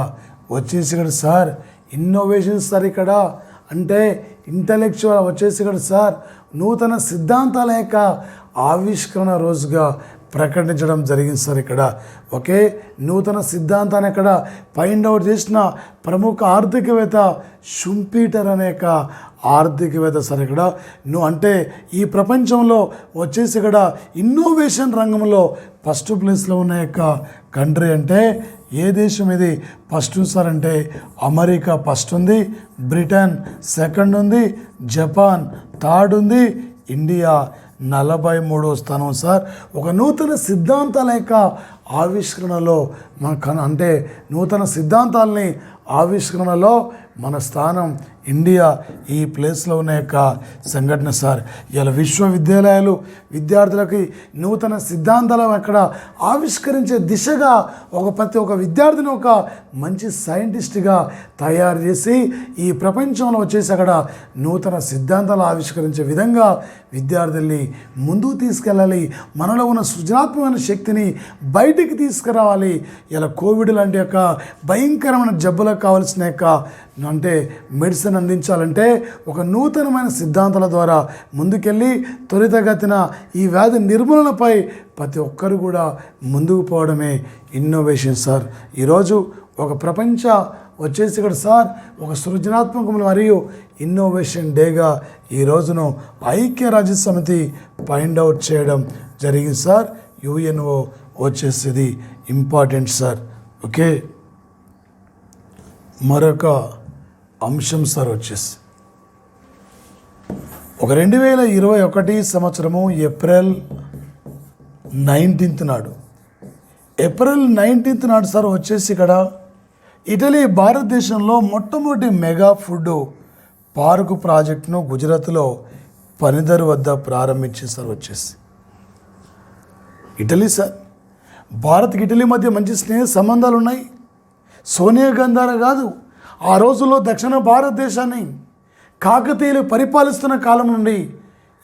S1: వచ్చేసి ఇక్కడ సార్ ఇన్నోవేషన్ సార్ ఇక్కడ అంటే ఇంటలెక్చువల్ వచ్చేసి ఇక్కడ సార్ నూతన సిద్ధాంతాల యొక్క ఆవిష్కరణ రోజుగా ప్రకటించడం జరిగింది సార్. ఇక్కడ నూతన సిద్ధాంతాన్ని ఇక్కడ ఫైండ్ అవుట్ చేసిన ప్రముఖ ఆర్థికవేత్త షుంపీటర్ అనే ఆర్థికవేత్త సార్. ఇక్కడ అంటే ఈ ప్రపంచంలో వచ్చేసి ఇక్కడ ఇన్నోవేషన్ రంగంలో ఫస్ట్ ప్లేస్లో ఉన్న యొక్క కంట్రీ అంటే ఏ దేశం ఇది ఫస్ట్ సార్ అంటే అమెరికా ఫస్ట్ ఉంది, బ్రిటన్ సెకండ్ ఉంది, జపాన్ థర్డ్ ఉంది, ఇండియా 43వ స్థానం సార్. ఒక నూతన సిద్ధాంతాల యొక్క ఆవిష్కరణలో అంటే నూతన సిద్ధాంతాలని ఆవిష్కరణలో మన స్థానం ఇండియా ఈ ప్లేస్లో ఉన్న యొక్క సంఘటన సార్. ఇలా విశ్వవిద్యాలయాలు విద్యార్థులకి నూతన సిద్ధాంతాలు అక్కడ ఆవిష్కరించే దిశగా ప్రతి ఒక్క విద్యార్థిని ఒక మంచి సైంటిస్ట్గా తయారు చేసి ఈ ప్రపంచంలో వచ్చేసి అక్కడ నూతన సిద్ధాంతాలు ఆవిష్కరించే విధంగా విద్యార్థుల్ని ముందుకు తీసుకెళ్ళాలి. మనలో ఉన్న సృజనాత్మకమైన శక్తిని బయటికి తీసుకురావాలి. ఇలా కోవిడ్ లాంటి యొక్క భయంకరమైన జబ్బులకు కావాల్సిన యొక్క అంటే మెడిసిన్ అందించాలంటే ఒక నూతనమైన సిద్ధాంతాల ద్వారా ముందుకెళ్ళి త్వరితగతిన ఈ వ్యాధి నిర్మూలనపై ప్రతి ఒక్కరు కూడా ముందుకు పోవడమే ఇన్నోవేషన్ సార్. ఈరోజు ఒక ప్రపంచ వచ్చేసి ఇక్కడ సార్ ఒక సృజనాత్మకమైన మరియు ఇన్నోవేషన్ డేగా ఈ రోజును ఐక్యరాజ్యసమితి ఫైండ్ అవుట్ చేయడం జరిగింది సార్. యుఎన్ఓ వచ్చేసి ఇంపార్టెంట్ సార్. ఓకే, మరొక అంశం సార్ వచ్చేసి ఒక 2021 సంవత్సరము ఏప్రిల్ 19 నాడు సార్ వచ్చేసి ఇక్కడ ఇటలీ భారతదేశంలో మొట్టమొదటి మెగా ఫుడ్ పార్కు ప్రాజెక్టును గుజరాత్లో పనిదర్ వద్ద ప్రారంభించింది సార్. వచ్చేసి ఇటలీ సార్, భారత్కి ఇటలీ మధ్య మంచి స్నేహ సంబంధాలు ఉన్నాయి. సోనియా గాంధీ కాదు, ఆ రోజుల్లో దక్షిణ భారతదేశాన్ని కాకతీయులు పరిపాలిస్తున్న కాలం నుండి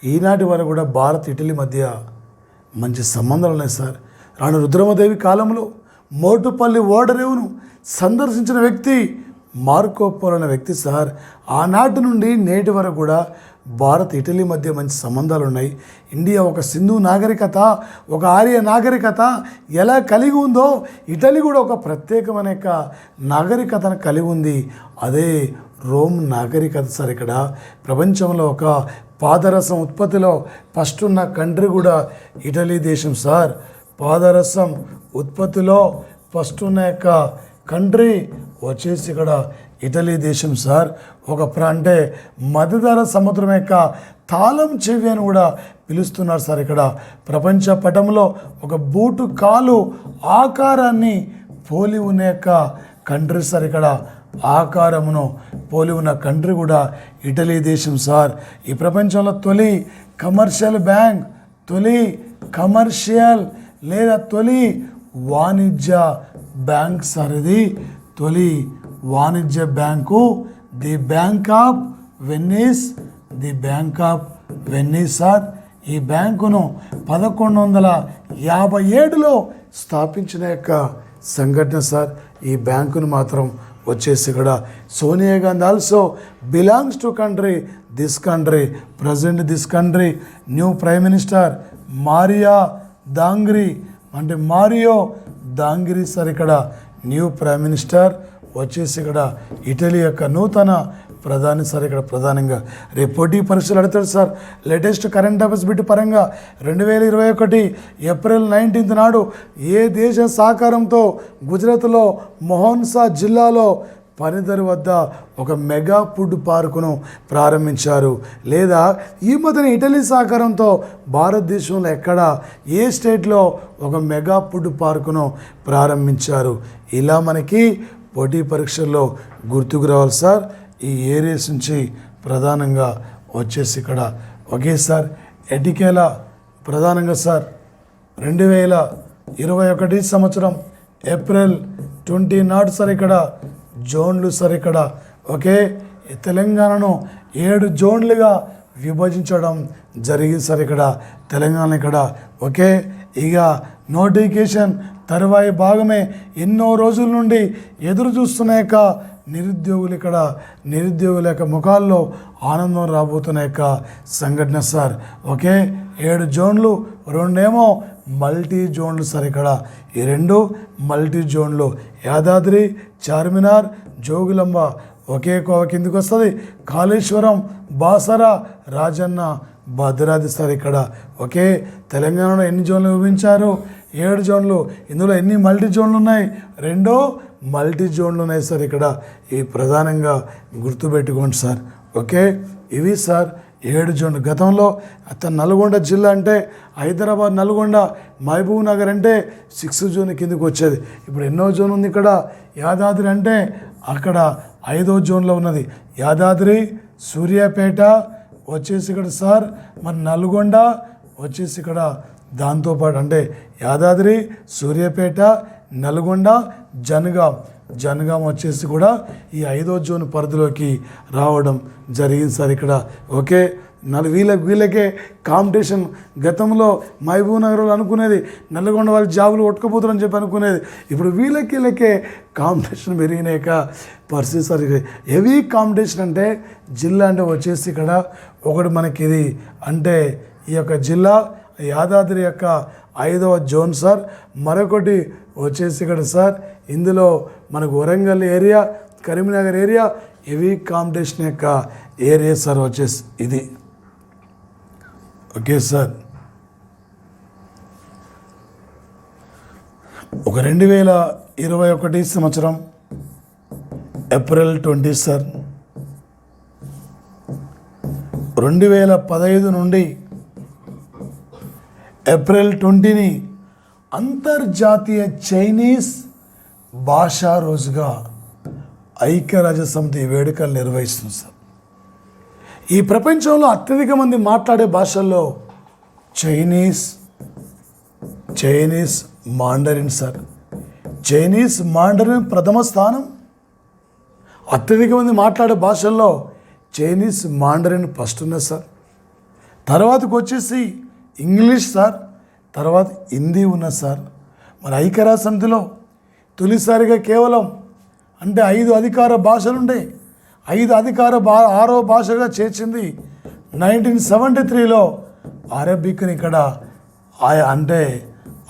S1: ఈనాటి వరకు కూడా భారత్ ఇటలీ మధ్య మంచి సంబంధాలు ఉన్నాయి సార్. రాణి రుద్రమదేవి కాలంలో మోటుపల్లి ఓడరేవును సందర్శించిన వ్యక్తి మార్కోపోలో అనే వ్యక్తి సార్. ఆనాటి నుండి నేటి వరకు కూడా భారత్ ఇటలీ మధ్య మంచి సంబంధాలు ఉన్నాయి. ఇండియా ఒక సింధు నాగరికత, ఒక ఆర్య నాగరికత ఎలా కలిగి ఉందో ఇటలీ కూడా ఒక ప్రత్యేకమైన యొక్క నాగరికతను కలిగి ఉంది. అదే రోమ్ నాగరికత సార్. ఇక్కడ ప్రపంచంలో ఒక పాదరసం ఉత్పత్తిలో ఫస్ట్ ఉన్న కంట్రీ కూడా ఇటలీ దేశం సార్. పాదరసం ఉత్పత్తిలో ఫస్ట్ ఉన్న యొక్క కంట్రీ వచ్చేసి ఇక్కడ ఇటలీ దేశం సార్. అంటే మధ్యధరా సముద్రం యొక్క తాళం చెవి అని కూడా పిలుస్తున్నారు సార్. ఇక్కడ ప్రపంచ పటంలో ఒక బూటు కాలు ఆకారాన్ని పోలి ఉన్న యొక్క కంట్రీ సార్. ఇక్కడ ఆకారమును పోలి ఉన్న కంట్రీ కూడా ఇటలీ దేశం సార్. ఈ ప్రపంచంలో తొలి కమర్షియల్ బ్యాంక్, తొలి కమర్షియల్ లేదా తొలి వాణిజ్య బ్యాంక్ సార్. ఇది తొలి వాణిజ్య bank the bank of వెన్నీస్ sir. ఈ బ్యాంకును 1157లో స్థాపించిన యొక్క సంఘటన సార్. ఈ బ్యాంకును మాత్రం వచ్చేసి ఇక్కడ Sonia Gandhi also belongs to this country present this country new prime minister Mario Draghi sir. ఇక్కడ న్యూ ప్రైమ్ మినిస్టర్ వచ్చేసి ఇక్కడ ఇటలీ యొక్క నూతన ప్రధాని సార్. ఇక్కడ ప్రధానంగా రేపు పోటీ పరీక్షలు అడుగుతాడు sir. Latest current affairs bit పరంగా 2021 ఏప్రిల్ 19 నాడు ఏ దేశ సహకారంతో గుజరాత్లో మొహన్సా జిల్లాలో పనిదర్ వద్ద ఒక మెగా ఫుడ్ పార్కును ప్రారంభించారు? లేదా ఈ మధ్యన ఇటలీ సహకారంతో భారతదేశంలో ఎక్కడ ఏ స్టేట్లో ఒక మెగా ఫుడ్ పార్కును ప్రారంభించారు? ఇలా మనకి పోటీ పరీక్షల్లో గుర్తుకు రావాలి సార్. ఈ ఏరియాస్ నుంచి ప్రధానంగా వచ్చేసి ఇక్కడ ఒకే సార్ ఎటికేల ప్రధానంగా సార్ 2021 సంవత్సరం ఏప్రిల్ 20 నాడు సార్ ఇక్కడ జోన్లు సార్. ఇక్కడ ఓకే తెలంగాణను 7 జోన్లుగా విభజించడం జరిగింది సార్. ఇక్కడ తెలంగాణ ఇక్కడ ఓకే ఇక నోటిఫికేషన్ తరువాయి భాగమే ఎన్నో రోజుల నుండి ఎదురు చూస్తున్న యొక్క నిరుద్యోగుల యొక్క ముఖాల్లో ఆనందం రాబోతున్న యొక్క సంఘటన సార్. ఓకే 7 జోన్లు, 2 ఏమో మల్టీ జోన్లు సార్. ఇక్కడ ఈ 2 మల్టీ జోన్లు యాదాద్రి, చార్మినార్, జోగులాంబ ఒకే కోవ కిందికి వస్తుంది. కాళేశ్వరం, బాసరా, రాజన్న, భద్రాద్రి సార్. ఇక్కడ ఓకే తెలంగాణలో ఎన్ని జోన్లు విభజించారు? 7 జోన్లు. ఇందులో ఎన్ని మల్టీ జోన్లు ఉన్నాయి? 2 మల్టీ జోన్లు ఉన్నాయి సార్. ఇక్కడ ఈ ప్రధానంగా గుర్తుపెట్టుకోండి సార్. ఓకే ఇవి సార్ 7 జోన్లు. గతంలో నల్గొండ జిల్లా అంటే హైదరాబాద్, నల్గొండ, మహబూబ్ నగర్ అంటే 6 జోన్ కిందకి వచ్చేది. ఇప్పుడు ఎన్నో జోన్ ఉంది ఇక్కడ? యాదాద్రి అంటే అక్కడ 5వ జోన్లో ఉన్నది. యాదాద్రి, సూర్యాపేట వచ్చేసి ఇక్కడ సార్, మరి నల్గొండ వచ్చేసి ఇక్కడ దాంతోపాటు అంటే యాదాద్రి, సూర్యాపేట, నల్గొండ, జనగాం వచ్చేసి కూడా ఈ 5వ జోన్ పరిధిలోకి రావడం జరిగింది సార్ ఇక్కడ. ఓకే, వీళ్ళకే కాంపిటీషన్. గతంలో మహబూబ్ నగర్ వాళ్ళు అనుకునేది నల్గొండ వాళ్ళు జాబులు కొట్టుకుపోతారని చెప్పి అనుకునేది. ఇప్పుడు వీళ్ళకే కాంపిటీషన్ పెరిగినాక పరిస్థితి సార్. హెవీ కాంపిటీషన్ అంటే జిల్లా అంటే వచ్చేసి ఇక్కడ ఒకటి మనకి ఇది అంటే ఈ యొక్క జిల్లా యాదాద్రి యొక్క 5వ జోన్ సార్. మరొకటి వచ్చేసి ఇక్కడ సార్ ఇందులో మనకు Warangal area, Karimnagar area heavy competition యొక్క ఏరియా సార్ వచ్చేసి ఇది. ఓకే సార్, ఒక 2021 సంవత్సరం ఏప్రిల్ 20 సార్, 2015 నుండి ఏప్రిల్ 20ని అంతర్జాతీయ చైనీస్ భాషా రోజుగా ఐక్యరాజ్యసమితి వేడుకలు నిర్వహిస్తుంది సార్. ఈ ప్రపంచంలో అత్యధిక మంది మాట్లాడే భాషల్లో Chinese Mandarin sir. Chinese Mandarin ప్రథమ స్థానం. అత్యధిక మంది మాట్లాడే భాషల్లో చైనీస్ మాండరిన్ ఫస్ట్ ఉన్నది సార్. తర్వాతకు వచ్చేసి ఇంగ్లీష్ సార్, తర్వాత హిందీ ఉన్నది సార్. మరి ఐక్యరాజ్య సమితిలో తొలిసారిగా కేవలం అంటే 5 అధికార భాషలుండే 6వ భాషగా చేర్చింది 1973లో అరబిక్ని ఇక్కడ అంటే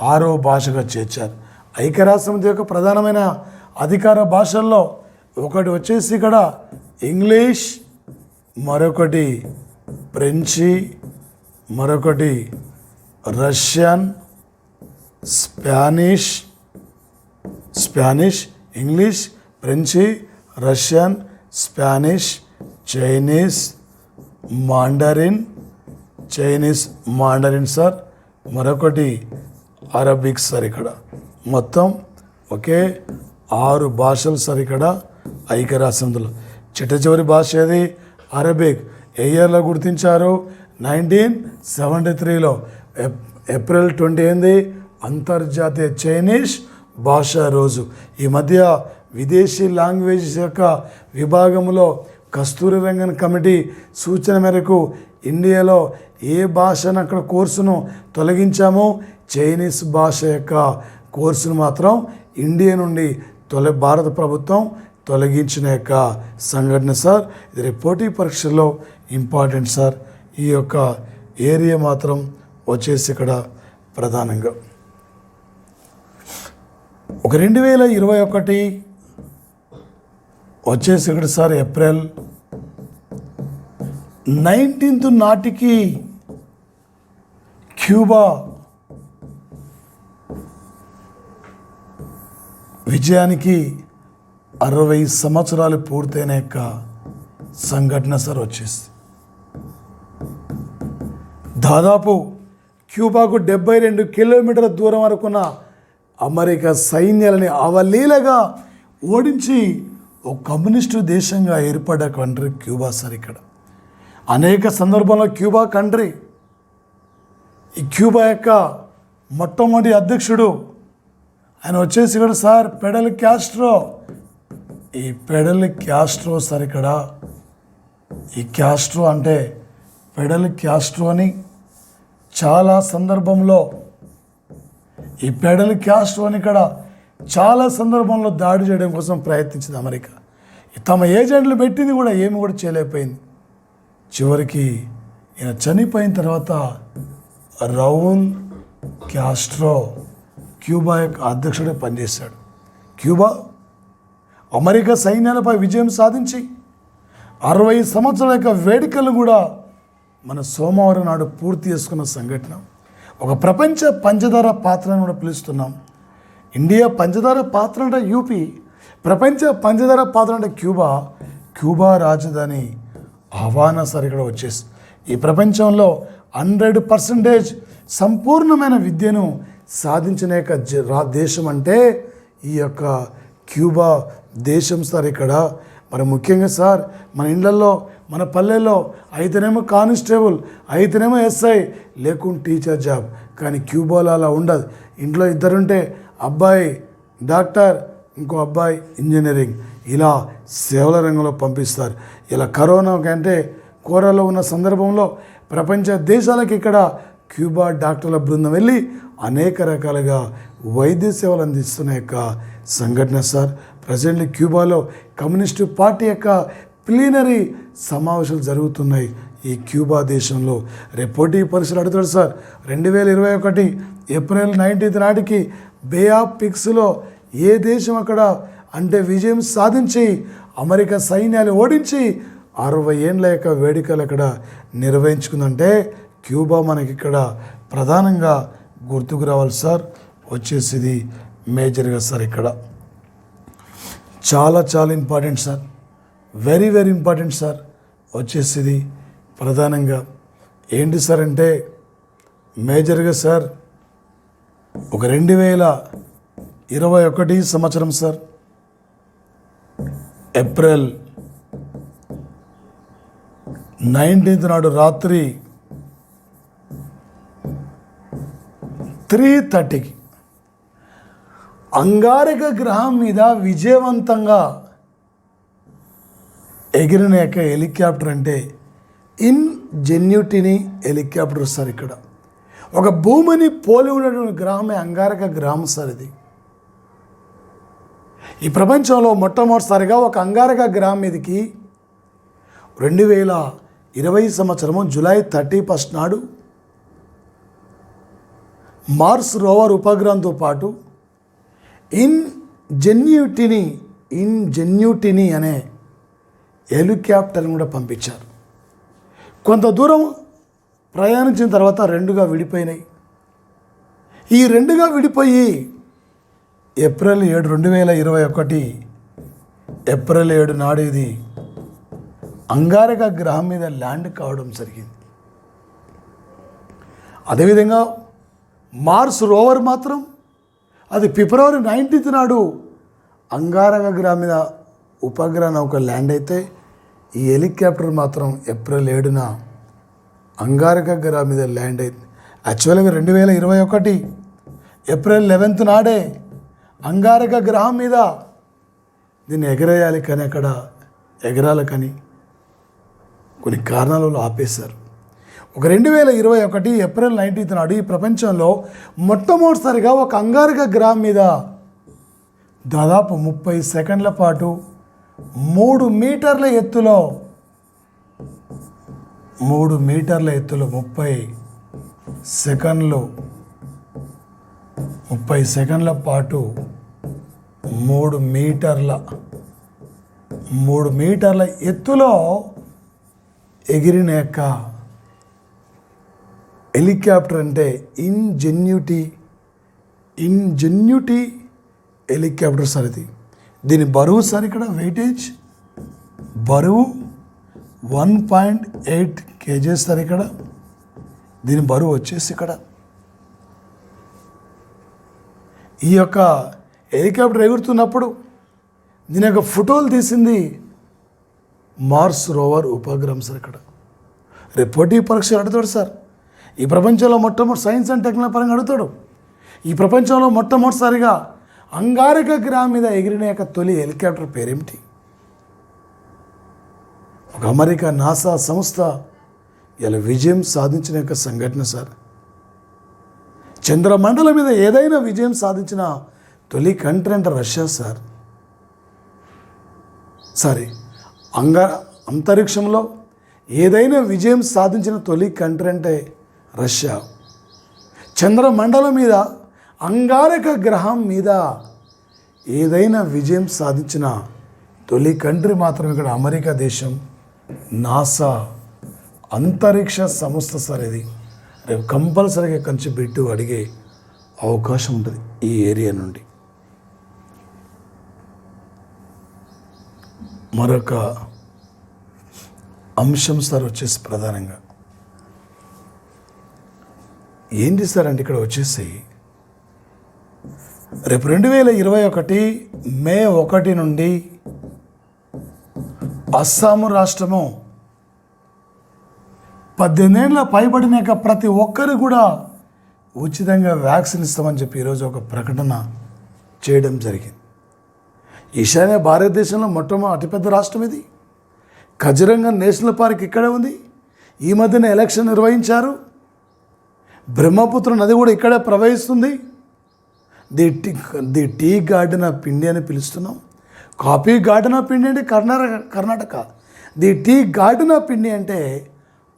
S1: 6వ భాషగా చేర్చారు. ఐక్యరాజ్య సమితి యొక్క ప్రధానమైన అధికార భాషల్లో ఒకటి వచ్చేసి ఇక్కడ ఇంగ్లీష్, మరొకటి ఫ్రెంచి, మరొకటి Russian, Spanish, English, French, Russian, Spanish, Chinese Mandarin sir, మరొకటి అరబిక్ సార్. ఇక్కడ మొత్తం ఒకే 6 భాషలు సార్ ఇక్కడ ఐక్యరాజ్య సమితిలో. చిట్ట భాష ఏది? అరబిక్. ఏ ఇయర్లో గుర్తించారు? 1973లో. ఏప్రిల్ 20 ఏంది? అంతర్జాతీయ చైనీస్ భాషా రోజు. ఈ మధ్య విదేశీ లాంగ్వేజెస్ యొక్క విభాగంలో కస్తూరి రంగన్ కమిటీ సూచన మేరకు ఇండియాలో ఏ భాషను అక్కడ కోర్సును తొలగించామో చైనీస్ భాష యొక్క కోర్సును మాత్రం ఇండియా నుండి భారత ప్రభుత్వం తొలగించిన యొక్క సంఘటన సార్. ఇది పోటీ పరీక్షల్లో ఇంపార్టెంట్ సార్. ఈ యొక్క ఏరియా మాత్రం వచ్చేసి ఇక్కడ ప్రధానంగా ఒక 2021 వచ్చేసి ఇక్కడ సార్ ఏప్రిల్ 19th నాటికి క్యూబా విజయానికి 60 సంవత్సరాలు పూర్తయిన యొక్క సంఘటన సార్ వచ్చేసి దాదాపు క్యూబాకు 72 కిలోమీటర్ల దూరం వరకున్న అమెరికా సైన్యాలని అవలీలగా ఓడించి ఒక కమ్యూనిస్టు దేశంగా ఏర్పడ్డ కంట్రీ క్యూబా సార్. ఇక్కడ అనేక సందర్భాల్లో క్యూబా కంట్రీ, ఈ క్యూబా యొక్క మొట్టమొదటి అధ్యక్షుడు ఆయన వచ్చేసి ఇక్కడ సార్ ఫిడెల్ కాస్ట్రో. ఈ ఫిడెల్ కాస్ట్రో సార్ ఇక్కడ ఈ కాస్ట్రో అంటే ఫిడెల్ కాస్ట్రో అని చాలా సందర్భంలో ఈ ఫిడెల్ కాస్ట్రో అని ఇక్కడ చాలా సందర్భంలో దాడి చేయడం కోసం ప్రయత్నించింది అమెరికా. తమ ఏజెంట్లు పెట్టింది కూడా ఏమి కూడా చేయలేకపోయింది. చివరికి ఈయన చనిపోయిన తర్వాత రౌల్ కాస్ట్రో క్యూబా యొక్క అధ్యక్షుడే పనిచేశాడు. క్యూబా అమెరికా సైన్యాలపై విజయం సాధించి 60 సంవత్సరాల యొక్క వేడుకలు కూడా మన సోమవారం నాడు పూర్తి చేసుకున్న సంఘటన. ఒక ప్రపంచ పంచదార పాత్రను కూడా పిలుస్తున్నాం. ఇండియా పంచదార పాత్ర అంటే యూపీ, ప్రపంచ పంచదార పాత్ర అంటే క్యూబా. క్యూబా రాజధాని హవానా సార్ ఇక్కడ వచ్చేసి. ఈ ప్రపంచంలో 100% సంపూర్ణమైన విద్యను సాధించిన యొక్క దేశం అంటే ఈ యొక్క క్యూబా దేశం సార్. ఇక్కడ మరి ముఖ్యంగా సార్ మన ఇళ్లలో మన పల్లెల్లో అయితేనేమో కానిస్టేబుల్, అయితేనేమో ఎస్ఐ, లేకుంటే టీచర్ జాబ్. కానీ క్యూబాలో అలా ఉండదు. ఇంట్లో ఇద్దరుంటే అబ్బాయి డాక్టర్, ఇంకో అబ్బాయి ఇంజనీరింగ్, ఇలా సేవల రంగంలో పంపిస్తారు. ఇలా కరోనా కంటే కోరలో ఉన్న సందర్భంలో ప్రపంచ దేశాలకు ఇక్కడ క్యూబా డాక్టర్ల బృందం వెళ్ళి అనేక రకాలుగా వైద్య సేవలు అందిస్తున్న యొక్క సంఘటన సార్. ప్రజెంట్లీ క్యూబాలో కమ్యూనిస్టు పార్టీ యొక్క ప్లీనరీ సమావేశాలు జరుగుతున్నాయి ఈ క్యూబా దేశంలో. రేపు పోటీ పరీక్షలు అడుగుతాడు సార్. 2021 ఏప్రిల్ 19 నాటికి బే ఆఫ్ పిక్స్లో ఏ దేశం అక్కడ అంటే విజయం సాధించి అమెరికా సైన్యాలు ఓడించి 60 ఏండ్ల యొక్క వేడుకలు అక్కడ నిర్వహించుకుందంటే క్యూబా మనకి ఇక్కడ ప్రధానంగా గుర్తుకు రావాలి సార్. వచ్చేసి మేజర్గా సార్ ఇక్కడ చాలా చాలా important sir, very very important sir. వచ్చేసి ప్రధానంగా ఏంటి సార్ అంటే మేజర్గా సార్ ఒక 2021 సంవత్సరం సార్ ఏప్రిల్ 19 నాడు రాత్రి 3:30కి అంగారక గ్రహం మీద విజయవంతంగా ఎగిరిన యొక్క హెలికాప్టర్ అంటే ఇంజెన్యూటీ హెలికాప్టర్ సార్. ఇక్కడ ఒక భూమిని పోలి ఉన్నటువంటి గ్రహమే అంగారక గ్రహం సార్. ఇది ఈ ప్రపంచంలో మొట్టమొదటిసారిగా ఒక అంగారక గ్రహం మీదకి 2020 సంవత్సరము జూలై 31 నాడు మార్స్ రోవర్ ఉపగ్రహంతో పాటు ఇంజెన్యూటీని అనే హెలికాప్టర్ని కూడా పంపించారు. కొంత దూరం ప్రయాణించిన తర్వాత రెండుగా విడిపోయినాయి. ఈ రెండుగా విడిపోయి ఏప్రిల్ 7, 2021 ఏప్రిల్ 7 నాడు ఇది అంగారక గ్రహం మీద ల్యాండ్ కావడం జరిగింది. అదేవిధంగా మార్స్ రోవర్ మాత్రం అది ఫిబ్రవరి 19 నాడు అంగారక గ్రహం మీద ఉపగ్రహ నౌక ల్యాండ్ అయితే ఈ హెలికాప్టర్ మాత్రం ఏప్రిల్ 7న అంగారక గ్రహం మీద ల్యాండ్ అయింది. యాక్చువల్గా 2021 ఏప్రిల్ 11 నాడే అంగారక గ్రహం మీద దీన్ని ఎగరేయాలి, కానీ అక్కడ ఎగరాలి కానీ కొన్ని కారణాలలో ఆపేశారు. ఒక 2021 ఏప్రిల్ 19 నాడు ఈ ప్రపంచంలో మొట్టమొదటిసారిగా ఒక అంగారక గ్రహం మీద దాదాపు 30 సెకండ్ల పాటు 3 మీటర్ల ఎత్తులో 30 సెకండ్ల పాటు 3 మీటర్ల ఎత్తులో ఎగిరిన యొక్క హెలికాప్టర్ అంటే ఇంజెన్యూటీ హెలికాప్టర్ సార్. ఇది దీని బరువు సార్ ఇక్కడ వెయిటేజ్ బరువు 1.8 kg సార్. ఇక్కడ దీని బరువు వచ్చేసి ఇక్కడ ఈ యొక్క హెలికాప్టర్ ఎగురుతున్నప్పుడు దీని యొక్క ఫోటోలు తీసింది మార్స్ రోవర్ ఉపగ్రహం సార్. ఇక్కడ రేపు పోటీ పరీక్షలు అడుగుతాడు సార్. ఈ ప్రపంచంలో మొట్టమొదటి సైన్స్ అండ్ టెక్నాలజీ పరంగా అడుగుతాడు. ఈ ప్రపంచంలో మొట్టమొదటిసారిగా అంగారక గ్రహం మీద ఎగిరిన యొక్క తొలి హెలికాప్టర్ పేరేమిటి? ఒక అమెరికా నాసా సంస్థ ఇలా విజయం సాధించిన యొక్క సంఘటన సార్. చంద్రమండలం మీద ఏదైనా విజయం సాధించిన తొలి కంట్రీ అంటే రష్యా సార్. అంతరిక్షంలో ఏదైనా విజయం సాధించిన తొలి కంట్రీ అంటే రష్యా. చంద్రమండలం మీద అంగారక గ్రహం మీద ఏదైనా విజయం సాధించిన తొలి కంట్రీ మాత్రం ఇక్కడ అమెరికా దేశం, నాసా అంతరిక్ష సంస్థ సార్. ఇది రేపు కంపల్సరీగా కంచి బిట్టు అడిగే అవకాశం ఉంటుంది ఈ ఏరియా నుండి. మరొక అంశం సార్ వచ్చేసి ప్రధానంగా ఏం చేస్తారంటే ఇక్కడ వచ్చేసి రేపు 2021 మే 1 నుండి అస్సాము రాష్ట్రము 18 ఏళ్ళ పైబడినాక ప్రతి ఒక్కరు కూడా ఉచితంగా వ్యాక్సిన్ ఇస్తామని చెప్పి ఈరోజు ఒక ప్రకటన చేయడం జరిగింది. ఈశాన్య భారతదేశంలో అతిపెద్ద రాష్ట్రం ఇది. కజిరంగా నేషనల్ పార్క్ ఇక్కడే ఉంది. ఈ మధ్యన ఎలక్షన్ నిర్వహించారు. బ్రహ్మపుత్ర నది కూడా ఇక్కడే ప్రవహిస్తుంది. The tea garden of India అని పిలుస్తున్నాం. కాఫీ గార్డెన్ ఆఫ్ ఇండియా అంటే Karnataka. The tea garden of India అంటే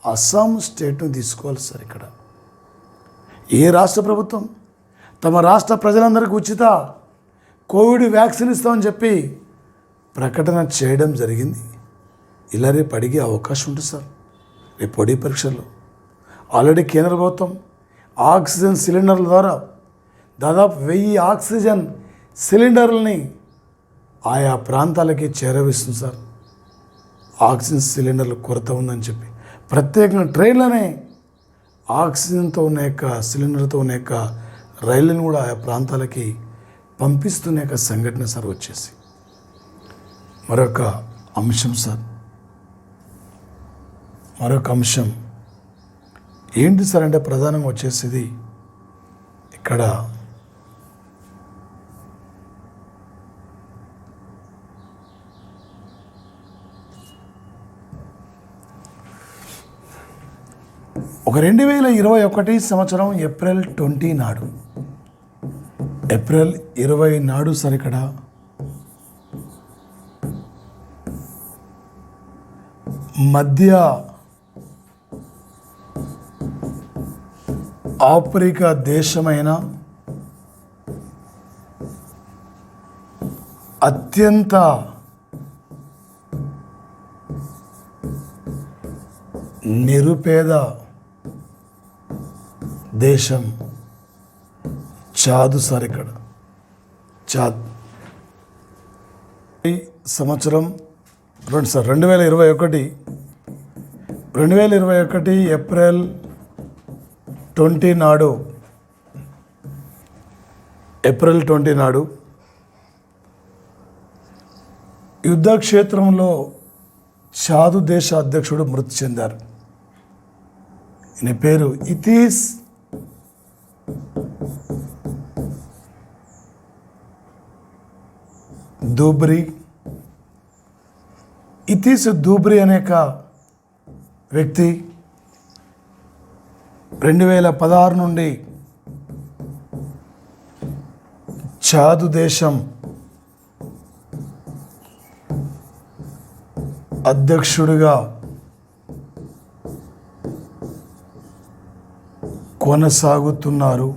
S1: అస్సాం స్టేట్ను తీసుకోవాలి సార్. ఇక్కడ ఏ రాష్ట్ర ప్రభుత్వం తమ రాష్ట్ర ప్రజలందరికీ ఉచిత కోవిడ్ వ్యాక్సిన్ ఇస్తామని చెప్పి ప్రకటన చేయడం జరిగింది. ఇలా రేపు అడిగే అవకాశం ఉంటుంది సార్. రేపు పొడి పరీక్షల్లో ఆల్రెడీ కేంద్ర ప్రభుత్వం ఆక్సిజన్ సిలిండర్ల ద్వారా దాదాపు 1000 ఆక్సిజన్ సిలిండర్లని ఆయా ప్రాంతాలకి చేరవేస్తుంది సార్. ఆక్సిజన్ సిలిండర్ల కొరత ఉందని చెప్పి ప్రత్యేకంగా ట్రైన్లనే ఆక్సిజన్తో ఉన్న సిలిండర్తో ఉన్న రైళ్ళను కూడా ఆయా ప్రాంతాలకి పంపిస్తున్న సంఘటన సార్. వచ్చేసి మరొక అంశం సార్, ఏంటి సార్ అంటే ప్రధానంగా వచ్చేసేది ఇక్కడ ఒక 2021 సంవత్సరం ఏప్రిల్ 20 నాడు సార్ ఇక్కడ మధ్య ఆఫ్రికా దేశమైన అత్యంత నిరుపేద దేశం చాద్ సార్. ఇక్కడ చాద్ ఈ సంవత్సరం 2021 ఏప్రిల్ 20 నాడు యుద్ధ క్షేత్రంలో చాదు దేశ అధ్యక్షుడు మృతి చెందారు. ఈయన పేరు ఇథీస్ దూబ్రి అనే వ్యక్తి 2016 నుండి చాదు దేశం అధ్యక్షుడిగా కొనసాగుతున్నారు.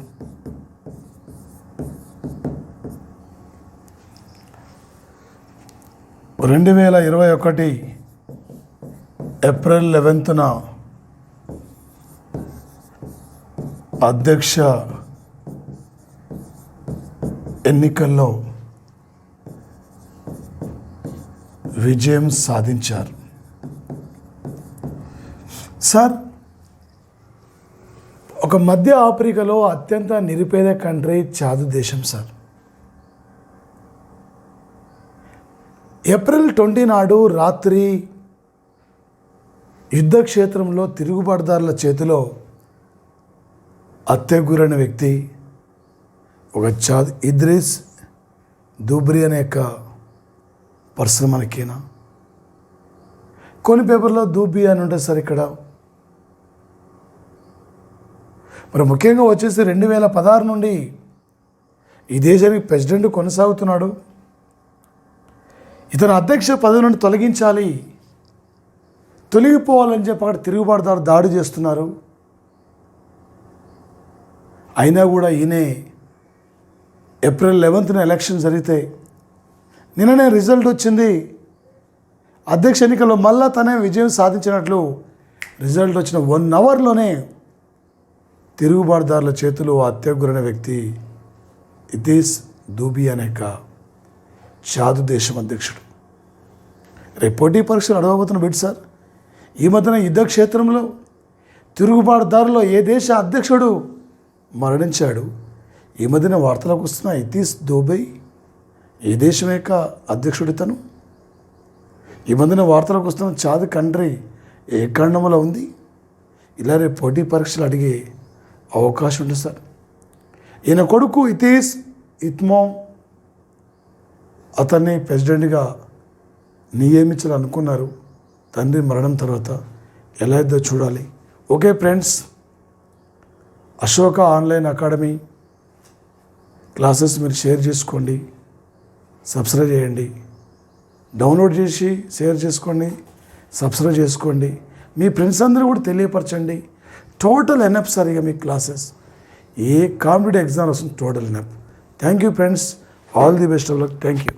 S1: ఏప్రిల్ 11న అధ్యక్ష ఎన్నికల్లో విజయం సాధించారు. సార్, ఒక మధ్య ఆఫ్రికాలో అత్యంత నిరుపేద కంట్రీ చాదు దేశం సార్. ఏప్రిల్ 20 నాడు రాత్రి యుద్ధ క్షేత్రంలో తిరుగుబాటుదారుల చేతిలో హత్యకు గురైన వ్యక్తి ఒక చాద్ ఇద్రీస్ దూబ్రి అనే పర్సన్ మనకేనా. కొన్ని పేపర్లో దూబి అని ఉంటుంది సార్. ఇక్కడ మరి ముఖ్యంగా వచ్చేసి 2016 నుండి ఈ దేశానికి ప్రెసిడెంట్ కొనసాగుతున్నాడు. ఇతను అధ్యక్ష పదవి నుండి తొలగిపోవాలని చెప్పి అక్కడ తిరుగుబాటుదారు దాడి చేస్తున్నారు. అయినా కూడా ఈయనే ఏప్రిల్ 11న ఎలక్షన్ జరిగితే నిన్ననే రిజల్ట్ వచ్చింది. అధ్యక్ష ఎన్నికల్లో మళ్ళా తనే విజయం సాధించినట్లు రిజల్ట్ వచ్చిన 1 అవర్లోనే తిరుగుబాటుదారుల చేతులు హత్యకు గురైన వ్యక్తి ఇథీస్ దూబి అనే చాదు దేశం అధ్యక్షుడు. రేపు పోటీ పరీక్షలు అడగబోతున్న బిడ్ సార్. ఈ మధ్యన యుద్ధ క్షేత్రంలో తిరుగుబాటుదారులో ఏ దేశ అధ్యక్షుడు మరణించాడు. ఈ మధ్యన వార్తలకు వస్తున్న ఇతీస్ దోబై ఏ దేశం యొక్క అధ్యక్షుడితను? ఈ మధ్యన వార్తలకు వస్తున్న చాద్ కంట్రీ ఏ ఖండంలో ఉంది? ఇలా రేపు పోటీ పరీక్షలు అడిగే అవకాశం ఉంది సార్. ఈయన కొడుకు ఇతీస్ ఇత్మో అతన్ని ప్రెసిడెంట్గా నియమించాలనుకున్నారు. తండ్రి మరణం తర్వాత ఎలా అయిద్దో చూడాలి. Okay friends, Ashoka online academy classes మీరు షేర్ చేసుకోండి, సబ్స్క్రైబ్ చేయండి, డౌన్లోడ్ చేసి షేర్ చేసుకోండి, సబ్స్క్రైబ్ చేసుకోండి. మీ ఫ్రెండ్స్ అందరూ కూడా తెలియపరచండి. టోటల్ ఎన్ఎఫ్ సార్ ఇక మీ క్లాసెస్ ఏ కాంపిటేటివ్ ఎగ్జామ్ వస్తుంది total NF. Thank you friends, all the best of luck. Thank you.